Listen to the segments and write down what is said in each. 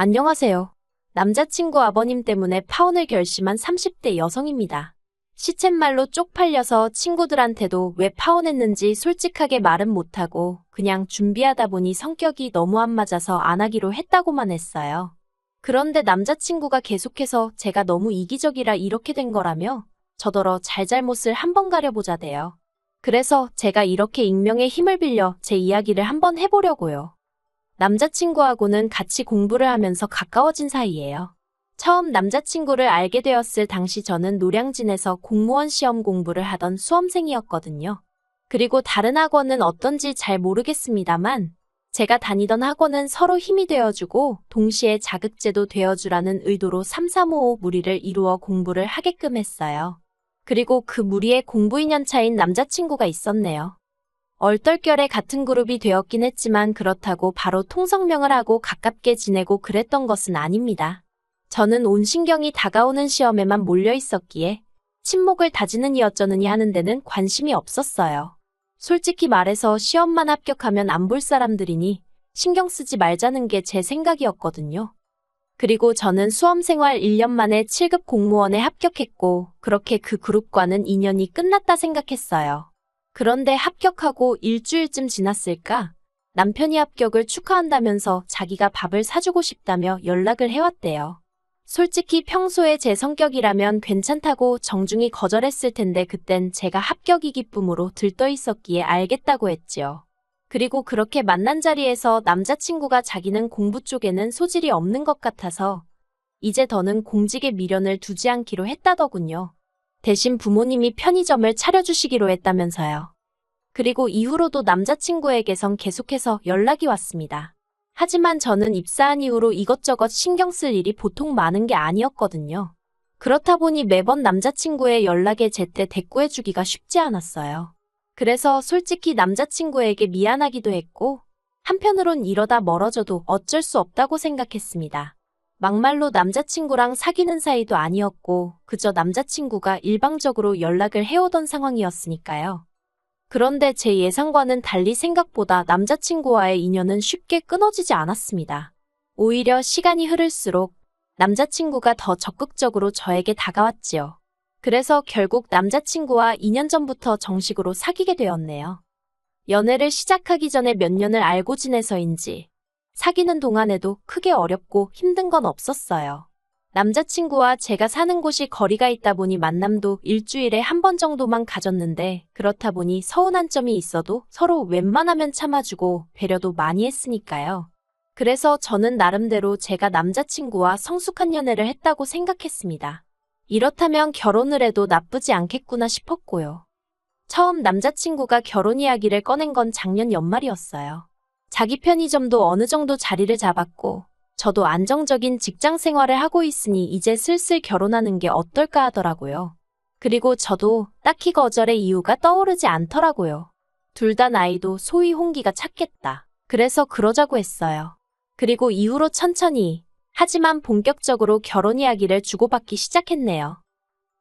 안녕하세요. 남자친구 아버님 때문에 파혼을 결심한 30대 여성입니다. 시쳇말로 쪽팔려서 친구들한테도 왜 파혼했는지 솔직하게 말은 못하고 그냥 준비하다 보니 성격이 너무 안 맞아서 안 하기로 했다고만 했어요. 그런데 남자친구가 계속해서 제가 너무 이기적이라 이렇게 된 거라며 저더러 잘잘못을 한번 가려보자대요. 그래서 제가 이렇게 익명의 힘을 빌려 제 이야기를 한번 해보려고요. 남자친구하고는 같이 공부를 하면서 가까워진 사이예요. 처음 남자친구를 알게 되었을 당시 저는 노량진에서 공무원 시험 공부를 하던 수험생이었거든요. 그리고 다른 학원은 어떤지 잘 모르겠습니다만 제가 다니던 학원은 서로 힘이 되어주고 동시에 자극제도 되어주라는 의도로 3-3-5-5 무리를 이루어 공부를 하게끔 했어요. 그리고 그 무리에 공부 2년 차인 남자친구가 있었네요. 얼떨결에 같은 그룹이 되었긴 했지만 그렇다고 바로 통성명을 하고 가깝게 지내고 그랬던 것은 아닙니다. 저는 온 신경이 다가오는 시험에만 몰려 있었기에 친목을 다지느니 어쩌느니 하는 데는 관심이 없었어요. 솔직히 말해서 시험만 합격하면 안 볼 사람들이니 신경 쓰지 말자는 게 제 생각이었거든요. 그리고 저는 수험생활 1년 만에 7급 공무원에 합격했고 그렇게 그 그룹과는 인연이 끝났다 생각했어요. 그런데 합격하고 일주일쯤 지났을까? 남편이 합격을 축하한다면서 자기가 밥을 사주고 싶다며 연락을 해왔대요. 솔직히 평소에 제 성격이라면 괜찮다고 정중히 거절했을 텐데 그땐 제가 합격이 기쁨으로 들떠 있었기에 알겠다고 했지요. 그리고 그렇게 만난 자리에서 남자친구가 자기는 공부 쪽에는 소질이 없는 것 같아서 이제 더는 공직에 미련을 두지 않기로 했다더군요. 대신 부모님이 편의점을 차려주시기로 했다면서요. 그리고 이후로도 남자친구에게선 계속해서 연락이 왔습니다. 하지만 저는 입사한 이후로 이것저것 신경 쓸 일이 보통 많은 게 아니었거든요. 그렇다 보니 매번 남자친구의 연락에 제때 대꾸해주기가 쉽지 않았어요. 그래서 솔직히 남자친구에게 미안하기도 했고 한편으론 이러다 멀어져도 어쩔 수 없다고 생각했습니다. 막말로 남자친구랑 사귀는 사이도 아니었고 그저 남자친구가 일방적으로 연락을 해오던 상황이었으니까요. 그런데 제 예상과는 달리 생각보다 남자친구와의 인연은 쉽게 끊어지지 않았습니다. 오히려 시간이 흐를수록 남자친구가 더 적극적으로 저에게 다가왔지요. 그래서 결국 남자친구와 2년 전부터 정식으로 사귀게 되었네요. 연애를 시작하기 전에 몇 년을 알고 지내서인지 사귀는 동안에도 크게 어렵고 힘든 건 없었어요. 남자친구와 제가 사는 곳이 거리가 있다 보니 만남도 일주일에 한 번 정도만 가졌는데 그렇다 보니 서운한 점이 있어도 서로 웬만하면 참아주고 배려도 많이 했으니까요. 그래서 저는 나름대로 제가 남자친구와 성숙한 연애를 했다고 생각했습니다. 이렇다면 결혼을 해도 나쁘지 않겠구나 싶었고요. 처음 남자친구가 결혼 이야기를 꺼낸 건 작년 연말이었어요. 자기 편의점도 어느 정도 자리를 잡았고 저도 안정적인 직장 생활을 하고 있으니 이제 슬슬 결혼하는 게 어떨까 하더라고요. 그리고 저도 딱히 거절의 이유가 떠오르지 않더라고요. 둘 다 나이도 소위 홍기가 찼겠다. 그래서 그러자고 했어요. 그리고 이후로 천천히 하지만 본격적으로 결혼 이야기를 주고받기 시작했네요.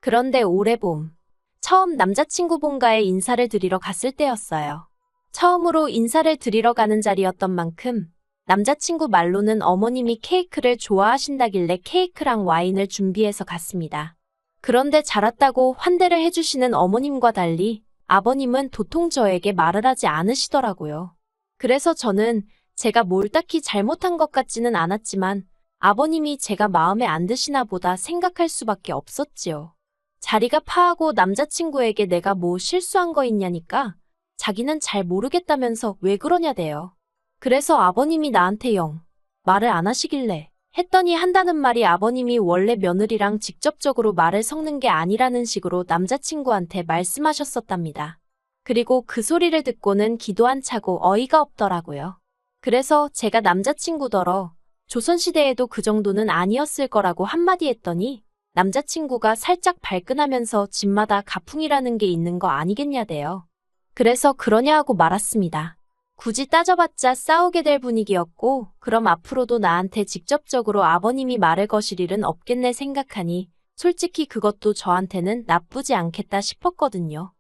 그런데 올해 봄, 처음 남자친구 본가에 인사를 드리러 갔을 때였어요. 처음으로 인사를 드리러 가는 자리였던 만큼 남자친구 말로는 어머님이 케이크를 좋아하신다길래 케이크랑 와인을 준비해서 갔습니다. 그런데 잘 왔다고 환대를 해주시는 어머님과 달리 아버님은 도통 저에게 말을 하지 않으시더라고요. 그래서 저는 제가 뭘 딱히 잘못한 것 같지는 않았지만 아버님이 제가 마음에 안 드시나 보다 생각할 수밖에 없었지요. 자리가 파하고 남자친구에게 내가 뭐 실수한 거 있냐니까 자기는 잘 모르겠다면서 왜 그러냐대요. 그래서 아버님이 나한테 영 말을 안 하시길래 했더니 한다는 말이 아버님이 원래 며느리랑 직접적으로 말을 섞는 게 아니라는 식으로 남자친구한테 말씀하셨었답니다. 그리고 그 소리를 듣고는 기도 안 차고 어이가 없더라고요. 그래서 제가 남자친구더러 조선시대에도 그 정도는 아니었을 거라고 한마디 했더니 남자친구가 살짝 발끈하면서 집마다 가풍이라는 게 있는 거 아니겠냐대요. 그래서 그러냐 하고 말았습니다. 굳이 따져봤자 싸우게 될 분위기였고 그럼 앞으로도 나한테 직접적으로 아버님이 말을 거실 일은 없겠네 생각하니 솔직히 그것도 저한테는 나쁘지 않겠다 싶었거든요.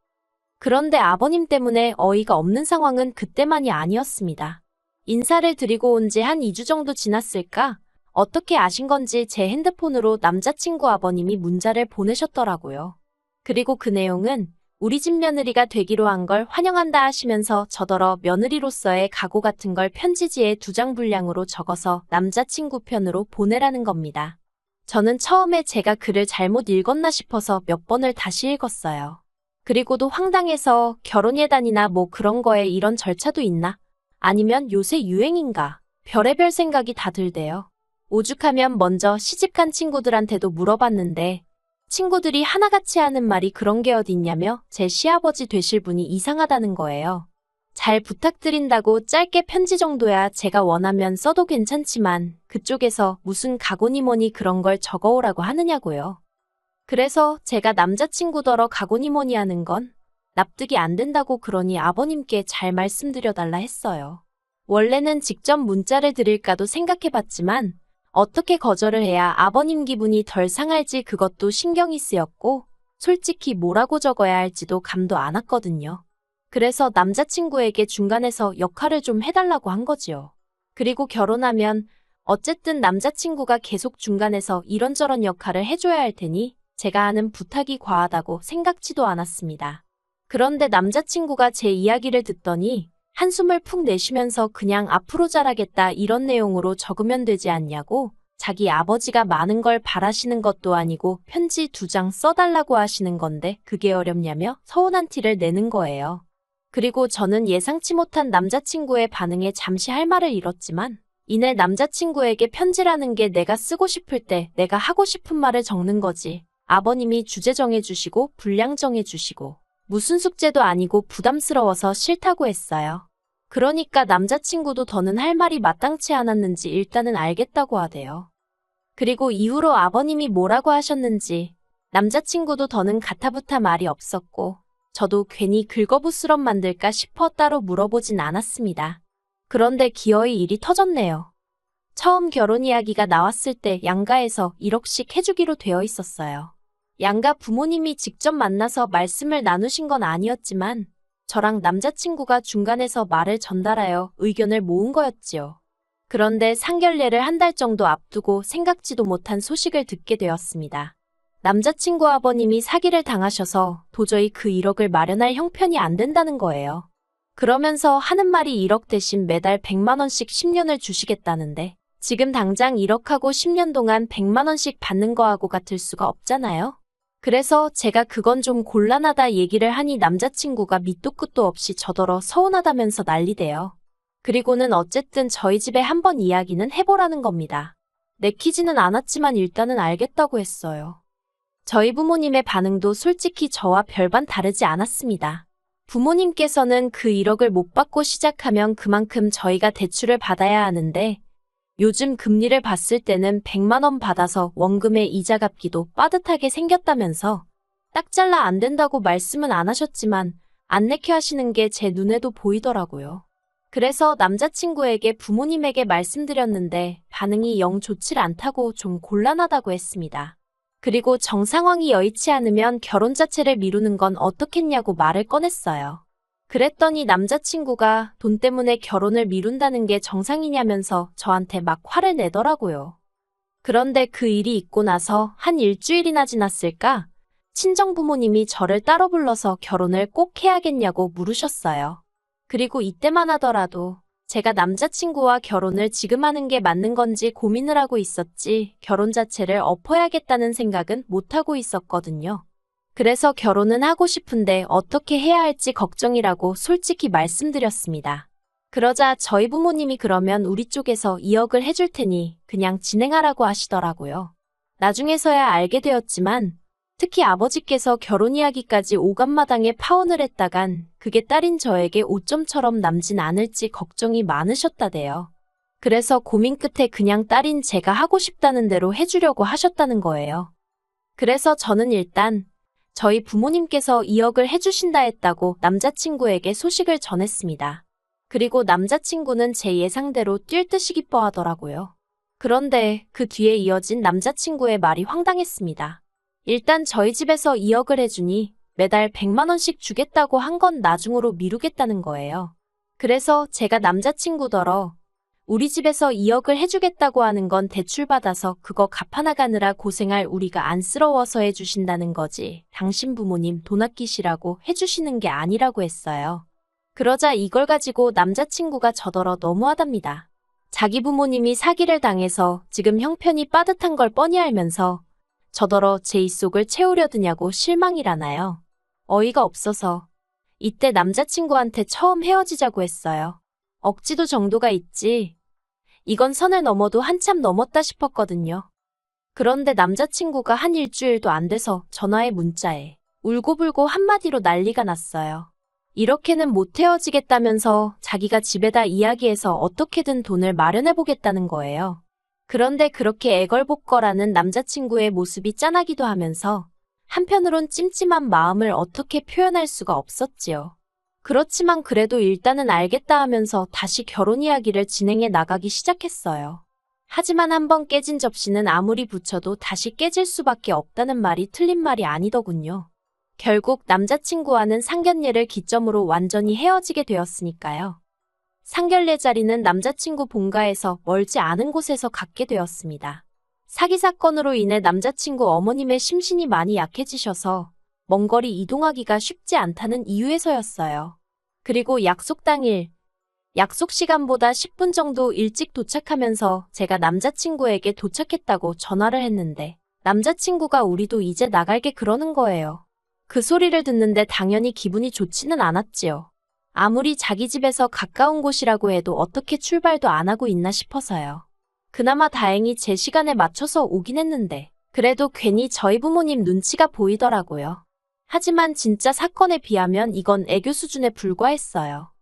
그런데 아버님 때문에 어이가 없는 상황은 그때만이 아니었습니다. 인사를 드리고 온 지 한 2주 정도 지났을까? 어떻게 아신 건지 제 핸드폰으로 남자친구 아버님이 문자를 보내셨더라고요. 그리고 그 내용은 우리 집 며느리가 되기로 한 걸 환영한다 하시면서 저더러 며느리로서의 각오 같은 걸 편지지에 2장 분량으로 적어서 남자친구 편으로 보내라는 겁니다. 저는 처음에 제가 글을 잘못 읽었나 싶어서 몇 번을 다시 읽었어요. 그리고도 황당해서 결혼 예단이나 뭐 그런 거에 이런 절차도 있나? 아니면 요새 유행인가? 별의별 생각이 다 들대요. 오죽하면 먼저 시집간 친구들한테도 물어봤는데 친구들이 하나같이 하는 말이 그런 게 어딨냐며 제 시아버지 되실 분이 이상하다는 거예요. 잘 부탁드린다고 짧게 편지 정도야 제가 원하면 써도 괜찮지만 그쪽에서 무슨 각오니 뭐니 그런 걸 적어오라고 하느냐고요. 그래서 제가 남자친구더러 각오니 뭐니 하는 건 납득이 안 된다고 그러니 아버님께 잘 말씀드려달라 했어요. 원래는 직접 문자를 드릴까도 생각해봤지만 어떻게 거절을 해야 아버님 기분이 덜 상할지 그것도 신경이 쓰였고 솔직히 뭐라고 적어야 할지도 감도 안 왔거든요. 그래서 남자친구에게 중간에서 역할을 좀 해달라고 한 거지요. 그리고 결혼하면 어쨌든 남자친구가 계속 중간에서 이런저런 역할을 해줘야 할 테니 제가 하는 부탁이 과하다고 생각지도 않았습니다. 그런데 남자친구가 제 이야기를 듣더니 한숨을 푹 내쉬면서 그냥 앞으로 잘하겠다 이런 내용으로 적으면 되지 않냐고 자기 아버지가 많은 걸 바라시는 것도 아니고 편지 2장 써달라고 하시는 건데 그게 어렵냐며 서운한 티를 내는 거예요. 그리고 저는 예상치 못한 남자친구의 반응에 잠시 할 말을 잃었지만 이내 남자친구에게 편지라는 게 내가 쓰고 싶을 때 내가 하고 싶은 말을 적는 거지. 아버님이 주제 정해주시고 분량 정해주시고 무슨 숙제도 아니고 부담스러워서 싫다고 했어요. 그러니까 남자친구도 더는 할 말이 마땅치 않았는지 일단은 알겠다고 하대요. 그리고 이후로 아버님이 뭐라고 하셨는지 남자친구도 더는 가타부타 말이 없었고 저도 괜히 긁어부스럼 만들까 싶어 따로 물어보진 않았습니다. 그런데 기어이 일이 터졌네요. 처음 결혼 이야기가 나왔을 때 양가에서 1억씩 해주기로 되어 있었어요. 양가 부모님이 직접 만나서 말씀을 나누신 건 아니었지만 저랑 남자친구가 중간에서 말을 전달하여 의견을 모은 거였지요. 그런데 상견례를 1달 정도 앞두고 생각지도 못한 소식을 듣게 되었습니다. 남자친구 아버님이 사기를 당하셔서 도저히 그 1억을 마련할 형편이 안 된다는 거예요. 그러면서 하는 말이 1억 대신 매달 100만 원씩 10년을 주시겠다는데 지금 당장 1억하고 10년 동안 100만 원씩 받는 거하고 같을 수가 없잖아요. 그래서 제가 그건 좀 곤란하다 얘기를 하니 남자친구가 밑도 끝도 없이 저더러 서운하다면서 난리대요. 그리고는 어쨌든 저희 집에 한번 이야기는 해보라는 겁니다. 내키지는 않았지만 일단은 알겠다고 했어요. 저희 부모님의 반응도 솔직히 저와 별반 다르지 않았습니다. 부모님께서는 그 1억을 못 받고 시작하면 그만큼 저희가 대출을 받아야 하는데 요즘 금리를 봤을 때는 100만 원 받아서 원금에 이자 갚기도 빠듯하게 생겼다면서 딱 잘라 안 된다고 말씀은 안 하셨지만 안 내게 하시는 게 제 눈에도 보이더라고요. 그래서 남자친구에게 부모님에게 말씀드렸는데 반응이 영 좋질 않다고 좀 곤란하다고 했습니다. 그리고 정상황이 여의치 않으면 결혼 자체를 미루는 건 어떻겠냐고 말을 꺼냈어요. 그랬더니 남자친구가 돈 때문에 결혼을 미룬다는 게 정상이냐면서 저한테 막 화를 내더라고요. 그런데 그 일이 있고 나서 한 일주일이나 지났을까? 친정부모님이 저를 따로 불러서 결혼을 꼭 해야겠냐고 물으셨어요. 그리고 이때만 하더라도 제가 남자친구와 결혼을 지금 하는 게 맞는 건지 고민을 하고 있었지 결혼 자체를 엎어야겠다는 생각은 못하고 있었거든요. 그래서 결혼은 하고 싶은데 어떻게 해야 할지 걱정이라고 솔직히 말씀드렸습니다. 그러자 저희 부모님이 그러면 우리 쪽에서 2억을 해줄 테니 그냥 진행하라고 하시더라고요. 나중에서야 알게 되었지만 특히 아버지께서 결혼 이야기까지 오감마당에 파혼을 했다간 그게 딸인 저에게 오점처럼 남진 않을지 걱정이 많으셨다대요. 그래서 고민 끝에 그냥 딸인 제가 하고 싶다는 대로 해주려고 하셨다는 거예요. 그래서 저는 일단 저희 부모님께서 2억을 해주신다 했다고 남자친구에게 소식을 전했습니다. 그리고 남자친구는 제 예상대로 뛸 듯이 기뻐하더라고요. 그런데 그 뒤에 이어진 남자친구의 말이 황당했습니다. 일단 저희 집에서 2억을 해주니 매달 100만 원씩 주겠다고 한 건 나중으로 미루겠다는 거예요. 그래서 제가 남자친구더러 우리 집에서 2억을 해주겠다고 하는 건 대출받아서 그거 갚아나가느라 고생할 우리가 안쓰러워서 해주신다는 거지. 당신 부모님 돈 아끼시라고 해주시는 게 아니라고 했어요. 그러자 이걸 가지고 남자친구가 저더러 너무하답니다. 자기 부모님이 사기를 당해서 지금 형편이 빠듯한 걸 뻔히 알면서 저더러 제 입속을 채우려 드냐고 실망이라나요. 어이가 없어서 이때 남자친구한테 처음 헤어지자고 했어요. 억지도 정도가 있지. 이건 선을 넘어도 한참 넘었다 싶었거든요. 그런데 남자친구가 한 일주일도 안 돼서 전화에 문자에 울고불고 한마디로 난리가 났어요. 이렇게는 못 헤어지겠다면서 자기가 집에다 이야기해서 어떻게든 돈을 마련해보겠다는 거예요. 그런데 그렇게 애걸복걸하는 남자친구의 모습이 짠하기도 하면서 한편으론 찜찜한 마음을 어떻게 표현할 수가 없었지요. 그렇지만 그래도 일단은 알겠다 하면서 다시 결혼 이야기를 진행해 나가기 시작했어요. 하지만 한번 깨진 접시는 아무리 붙여도 다시 깨질 수밖에 없다는 말이 틀린 말이 아니더군요. 결국 남자친구와는 상견례를 기점으로 완전히 헤어지게 되었으니까요. 상견례 자리는 남자친구 본가에서 멀지 않은 곳에서 갖게 되었습니다. 사기 사건으로 인해 남자친구 어머님의 심신이 많이 약해지셔서 먼 거리 이동하기가 쉽지 않다는 이유에서였어요. 그리고 약속 당일, 약속 시간보다 10분 정도 일찍 도착하면서 제가 남자친구에게 도착했다고 전화를 했는데 남자친구가 우리도 이제 나갈게 그러는 거예요. 그 소리를 듣는데 당연히 기분이 좋지는 않았지요. 아무리 자기 집에서 가까운 곳이라고 해도 어떻게 출발도 안 하고 있나 싶어서요. 그나마 다행히 제 시간에 맞춰서 오긴 했는데 그래도 괜히 저희 부모님 눈치가 보이더라고요. 하지만 진짜 사건에 비하면 이건 애교 수준에 불과했어요.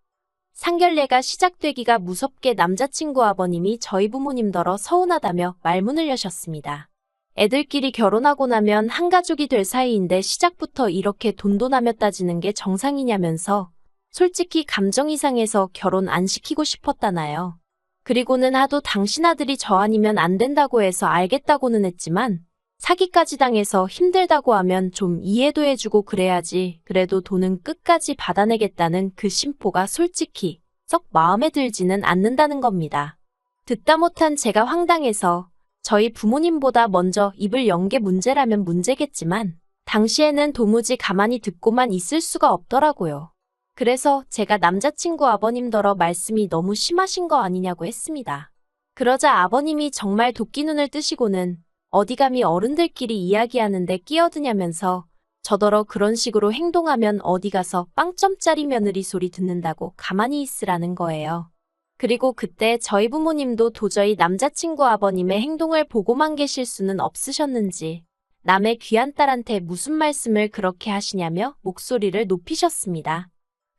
상견례가 시작되기가 무섭게 남자친구 아버님이 저희 부모님더러 서운하다며 말문을 여셨습니다. 애들끼리 결혼하고 나면 한 가족이 될 사이인데 시작부터 이렇게 돈돈하며 따지는 게 정상이냐면서 솔직히 감정 이상해서 결혼 안 시키고 싶었다나요. 그리고는 하도 당신 아들이 저 아니면 안 된다고 해서 알겠다고는 했지만 사기까지 당해서 힘들다고 하면 좀 이해도 해주고 그래야지. 그래도 돈은 끝까지 받아내겠다는 그 심보가 솔직히 썩 마음에 들지는 않는다는 겁니다. 듣다 못한 제가 황당해서 저희 부모님보다 먼저 입을 연 게 문제라면 문제겠지만 당시에는 도무지 가만히 듣고만 있을 수가 없더라고요. 그래서 제가 남자친구 아버님더러 말씀이 너무 심하신 거 아니냐고 했습니다. 그러자 아버님이 정말 도끼눈을 뜨시고는 어디 감히 어른들끼리 이야기하는데 끼어드냐면서 저더러 그런 식으로 행동하면 어디 가서 빵점짜리 며느리 소리 듣는다고 가만히 있으라는 거예요. 그리고 그때 저희 부모님도 도저히 남자친구 아버님의 행동을 보고만 계실 수는 없으셨는지 남의 귀한 딸한테 무슨 말씀을 그렇게 하시냐며 목소리를 높이셨습니다.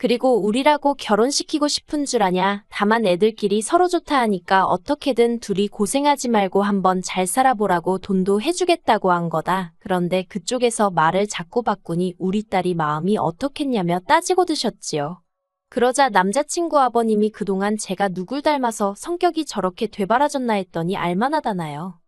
그리고 우리라고 결혼시키고 싶은 줄 아냐. 다만 애들끼리 서로 좋다 하니까 어떻게든 둘이 고생하지 말고 한번 잘 살아보라고 돈도 해주겠다고 한 거다. 그런데 그쪽에서 말을 자꾸 바꾸니 우리 딸이 마음이 어떻겠냐며 따지고 드셨지요. 그러자 남자친구 아버님이 그동안 제가 누굴 닮아서 성격이 저렇게 되바라졌나 했더니 알만하다나요.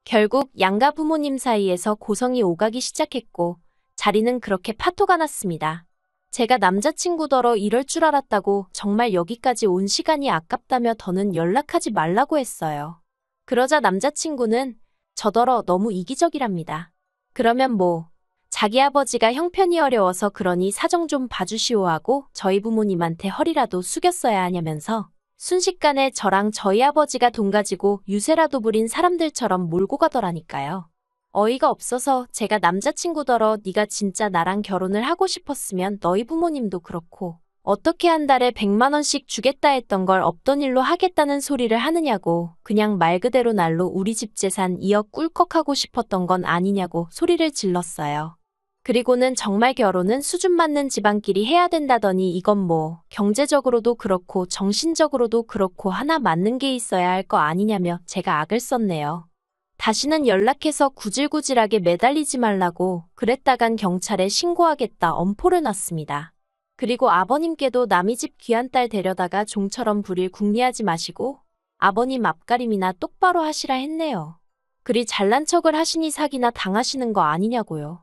결국 양가 부모님 사이에서 고성이 오가기 시작했고 자리는 그렇게 파토가 났습니다. 제가 남자친구더러 이럴 줄 알았다고 정말 여기까지 온 시간이 아깝다며 더는 연락하지 말라고 했어요. 그러자 남자친구는 저더러 너무 이기적이랍니다. 그러면 뭐 자기 아버지가 형편이 어려워서 그러니 사정 좀 봐주시오 하고 저희 부모님한테 허리라도 숙였어야 하냐면서 순식간에 저랑 저희 아버지가 돈 가지고 유세라도 부린 사람들처럼 몰고 가더라니까요. 어이가 없어서 제가 남자친구더러 네가 진짜 나랑 결혼을 하고 싶었으면 너희 부모님도 그렇고 어떻게 한 달에 100만 원씩 주겠다 했던 걸 없던 일로 하겠다는 소리를 하느냐고 그냥 말 그대로 날로 우리 집 재산 2억 꿀꺽하고 싶었던 건 아니냐고 소리를 질렀어요. 그리고는 정말 결혼은 수준 맞는 집안끼리 해야 된다더니 이건 뭐 경제적으로도 그렇고 정신적으로도 그렇고 하나 맞는 게 있어야 할 거 아니냐며 제가 악을 썼네요. 다시는 연락해서 구질구질하게 매달리지 말라고 그랬다간 경찰에 신고하겠다 엄포를 놨습니다. 그리고 아버님께도 남의 집 귀한 딸 데려다가 종처럼 부릴 궁리하지 마시고 아버님 앞가림이나 똑바로 하시라 했네요. 그리 잘난 척을 하시니 사기나 당하시는 거 아니냐고요.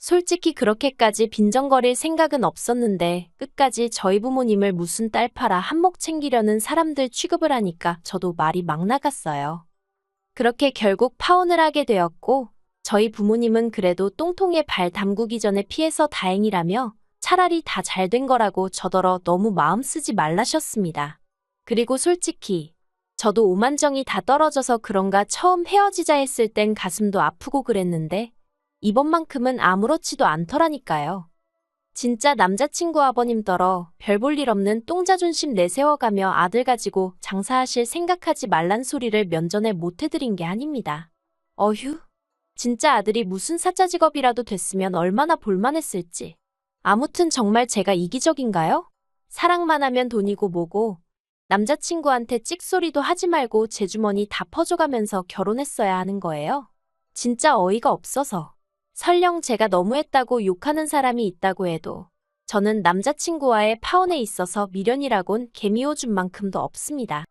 솔직히 그렇게까지 빈정거릴 생각은 없었는데 끝까지 저희 부모님을 무슨 딸 팔아 한몫 챙기려는 사람들 취급을 하니까 저도 말이 막 나갔어요. 그렇게 결국 파혼을 하게 되었고 저희 부모님은 그래도 똥통에 발 담그기 전에 피해서 다행이라며 차라리 다 잘 된 거라고 저더러 너무 마음 쓰지 말라셨습니다. 그리고 솔직히 저도 오만정이 다 떨어져서 그런가 처음 헤어지자 했을 땐 가슴도 아프고 그랬는데 이번만큼은 아무렇지도 않더라니까요. 진짜 남자친구 아버님더러 별 볼 일 없는 똥자존심 내세워가며 아들 가지고 장사하실 생각하지 말란 소리를 면전에 못 해드린 게 아닙니다. 어휴, 진짜 아들이 무슨 사짜 직업이라도 됐으면 얼마나 볼만했을지. 아무튼 정말 제가 이기적인가요? 사랑만 하면 돈이고 뭐고 남자친구한테 찍소리도 하지 말고 제 주머니 다 퍼줘가면서 결혼했어야 하는 거예요. 진짜 어이가 없어서. 설령 제가 너무했다고 욕하는 사람이 있다고 해도 저는 남자친구와의 파혼에 있어서 미련이라곤 개미오줌만큼도 없습니다.